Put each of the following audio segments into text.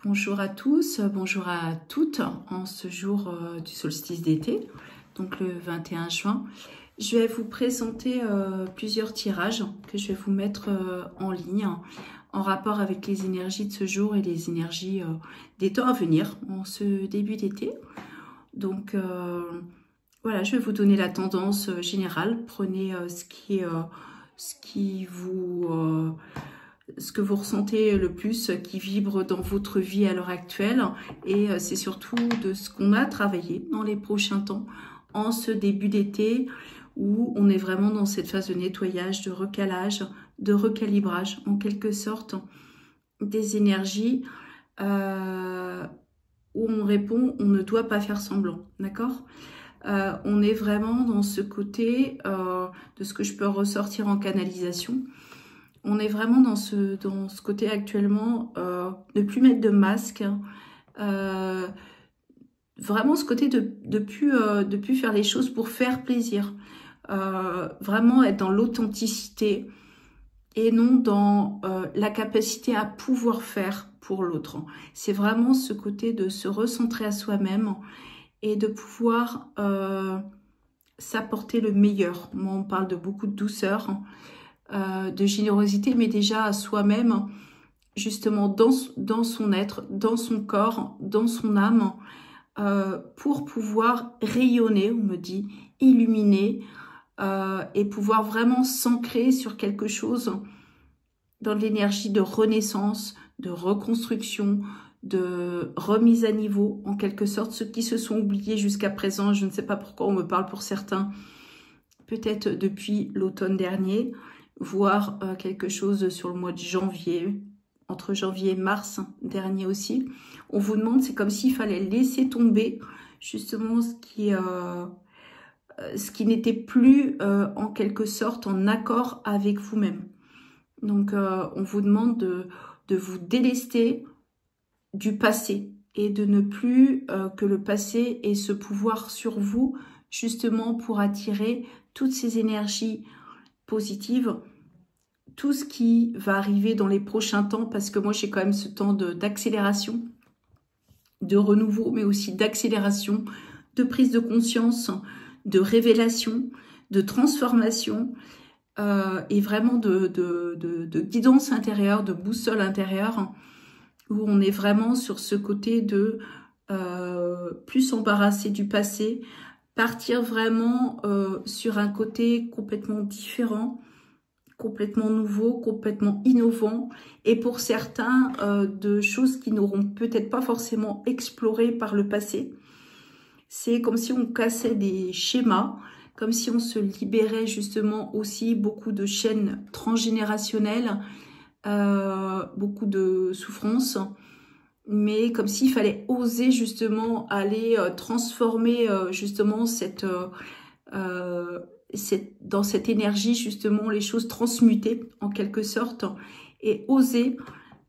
Bonjour à tous, bonjour à toutes en ce jour du solstice d'été, donc le 21 juin. Je vais vous présenter plusieurs tirages que je vais vous mettre en ligne en rapport avec les énergies de ce jour et les énergies des temps à venir en ce début d'été. Donc voilà, je vais vous donner la tendance générale. Prenez ce que vous ressentez le plus, qui vibre dans votre vie à l'heure actuelle. Et c'est surtout de ce qu'on a travaillé dans les prochains temps, en ce début d'été, où on est vraiment dans cette phase de nettoyage, de recalage, de recalibrage, en quelque sorte, des énergies où on répond, on ne doit pas faire semblant, d'accord ? On est vraiment dans ce côté de ce que je peux ressortir en canalisation. On est vraiment dans ce côté actuellement, ne plus mettre de masque, vraiment ce côté de plus faire les choses pour faire plaisir, vraiment être dans l'authenticité et non dans la capacité à pouvoir faire pour l'autre. C'est vraiment ce côté de se recentrer à soi-même et de pouvoir s'apporter le meilleur. Moi, on parle de beaucoup de douceur, de générosité, mais déjà à soi-même, justement dans son être, dans son corps, dans son âme, pour pouvoir rayonner, on me dit, illuminer, et pouvoir vraiment s'ancrer sur quelque chose dans l'énergie de renaissance, de reconstruction, de remise à niveau, en quelque sorte, ceux qui se sont oubliés jusqu'à présent. Je ne sais pas pourquoi on me parle pour certains, peut-être depuis l'automne dernier, voire quelque chose sur le mois de janvier, entre janvier et mars dernier aussi. On vous demande, c'est comme s'il fallait laisser tomber justement ce qui n'était plus en quelque sorte en accord avec vous-même. Donc on vous demande de vous délester du passé et de ne plus que le passé ait ce pouvoir sur vous, justement pour attirer toutes ces énergies positives, tout ce qui va arriver dans les prochains temps, parce que moi j'ai quand même ce temps d'accélération, de renouveau, mais aussi d'accélération, de prise de conscience, de révélation, de transformation, et vraiment de guidance intérieure, de boussole intérieure, où on est vraiment sur ce côté de plus s'embarrasser du passé, partir vraiment sur un côté complètement différent, complètement nouveau, complètement innovant, et pour certains de choses qui n'auront peut-être pas forcément exploré par le passé. C'est comme si on cassait des schémas, comme si on se libérait justement aussi beaucoup de chaînes transgénérationnelles, beaucoup de souffrances, mais comme s'il fallait oser justement aller transformer justement dans cette énergie justement les choses transmutées en quelque sorte, et oser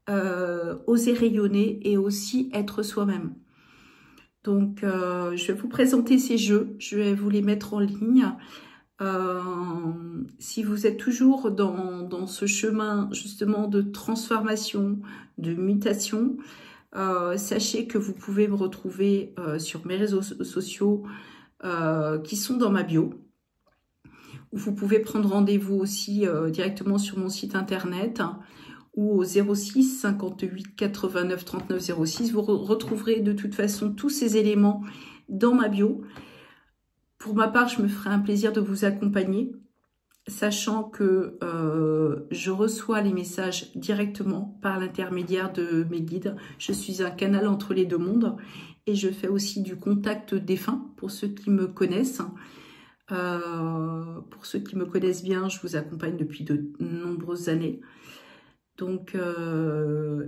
rayonner et aussi être soi-même. Donc je vais vous présenter ces jeux, je vais vous les mettre en ligne. Si vous êtes toujours dans ce chemin justement de transformation, de mutation, sachez que vous pouvez me retrouver sur mes réseaux sociaux qui sont dans ma bio. Vous pouvez prendre rendez-vous aussi directement sur mon site internet ou au 06 58 89 39 06. Vous retrouverez de toute façon tous ces éléments dans ma bio. Pour ma part, je me ferai un plaisir de vous accompagner, sachant que je reçois les messages directement par l'intermédiaire de mes guides. Je suis un canal entre les deux mondes et je fais aussi du contact défunt pour ceux qui me connaissent. Pour ceux qui me connaissent bien, je vous accompagne depuis de nombreuses années. Donc,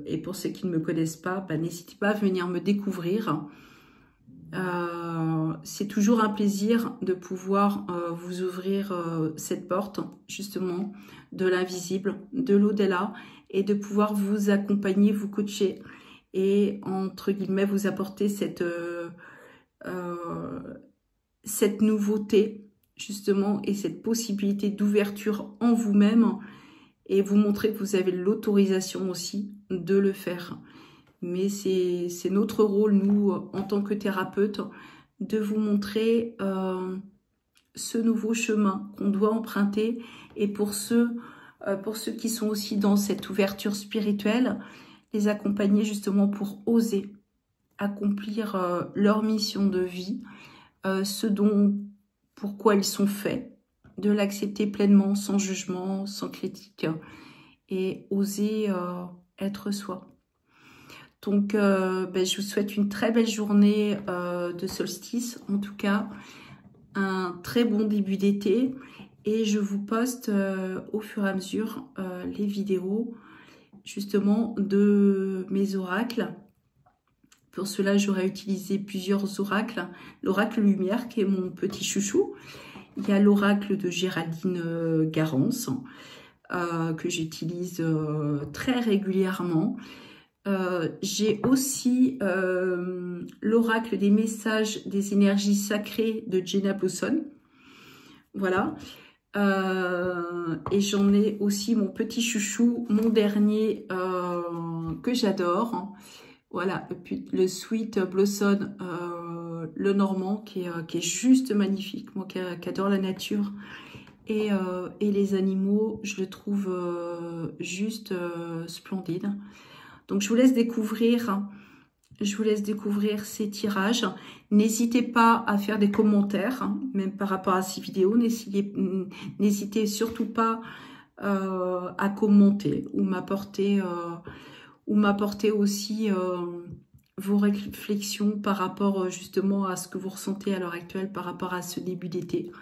et pour ceux qui ne me connaissent pas, n'hésitez pas à venir me découvrir. C'est toujours un plaisir de pouvoir vous ouvrir cette porte, justement, de l'invisible, de l'au-delà, et de pouvoir vous accompagner, vous coacher, et entre guillemets, vous apporter cette nouveauté, justement, et cette possibilité d'ouverture en vous-même, et vous montrer que vous avez l'autorisation aussi de le faire. mais c'est notre rôle, nous, en tant que thérapeutes, de vous montrer ce nouveau chemin qu'on doit emprunter. Et pour ceux qui sont aussi dans cette ouverture spirituelle, les accompagner justement pour oser accomplir leur mission de vie, pourquoi ils sont faits, de l'accepter pleinement, sans jugement, sans critique, et oser être soi. Donc, je vous souhaite une très belle journée de solstice, en tout cas, un très bon début d'été, et je vous poste au fur et à mesure les vidéos, justement, de mes oracles. Pour cela, j'aurais utilisé plusieurs oracles. L'oracle lumière, qui est mon petit chouchou. Il y a l'oracle de Géraldine Garance, que j'utilise très régulièrement. J'ai aussi l'oracle des messages des énergies sacrées de Jenna Blossom. Voilà. Et j'en ai aussi mon petit chouchou, mon dernier, que j'adore. Voilà, le Sweet Blossom, le Normand, qui est juste magnifique. Moi qui adore la nature et les animaux, je le trouve juste splendide. Donc je vous laisse découvrir ces tirages. N'hésitez pas à faire des commentaires, même par rapport à ces vidéos. N'hésitez surtout pas à commenter ou m'apporter aussi vos réflexions par rapport justement à ce que vous ressentez à l'heure actuelle par rapport à ce début d'été.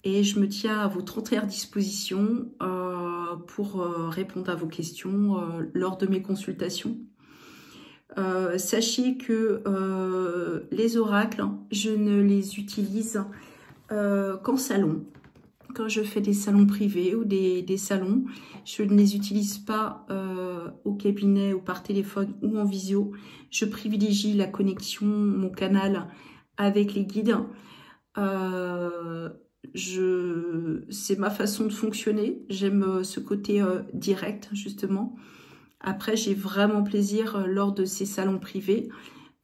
Et je me tiens à votre entière disposition pour répondre à vos questions lors de mes consultations. Sachez que les oracles, je ne les utilise qu'en salon. Quand je fais des salons privés ou des salons, je ne les utilise pas au cabinet ou par téléphone ou en visio. Je privilégie la connexion, mon canal avec les guides. C'est ma façon de fonctionner. J'aime ce côté direct, justement. Après, j'ai vraiment plaisir lors de ces salons privés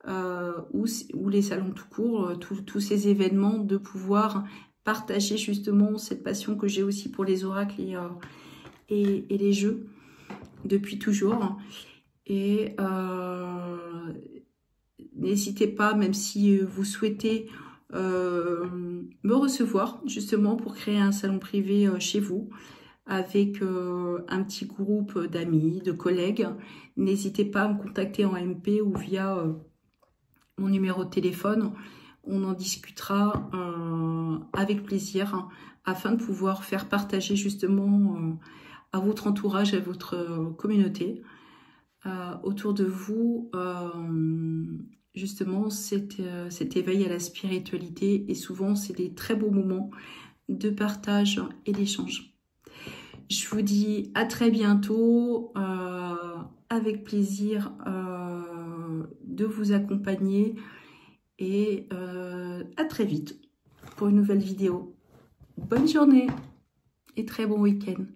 ou les salons tout court, tous ces événements, de pouvoir partager justement cette passion que j'ai aussi pour les oracles et les jeux depuis toujours. Et n'hésitez pas, même si vous souhaitez me recevoir justement pour créer un salon privé chez vous avec un petit groupe d'amis, de collègues, n'hésitez pas à me contacter en MP ou via mon numéro de téléphone. On en discutera avec plaisir afin de pouvoir faire partager justement à votre entourage, à votre communauté, autour de vous, justement cet éveil à la spiritualité. Et souvent, c'est des très beaux moments de partage et d'échange. Je vous dis à très bientôt, avec plaisir de vous accompagner. Et à très vite pour une nouvelle vidéo. Bonne journée et très bon week-end.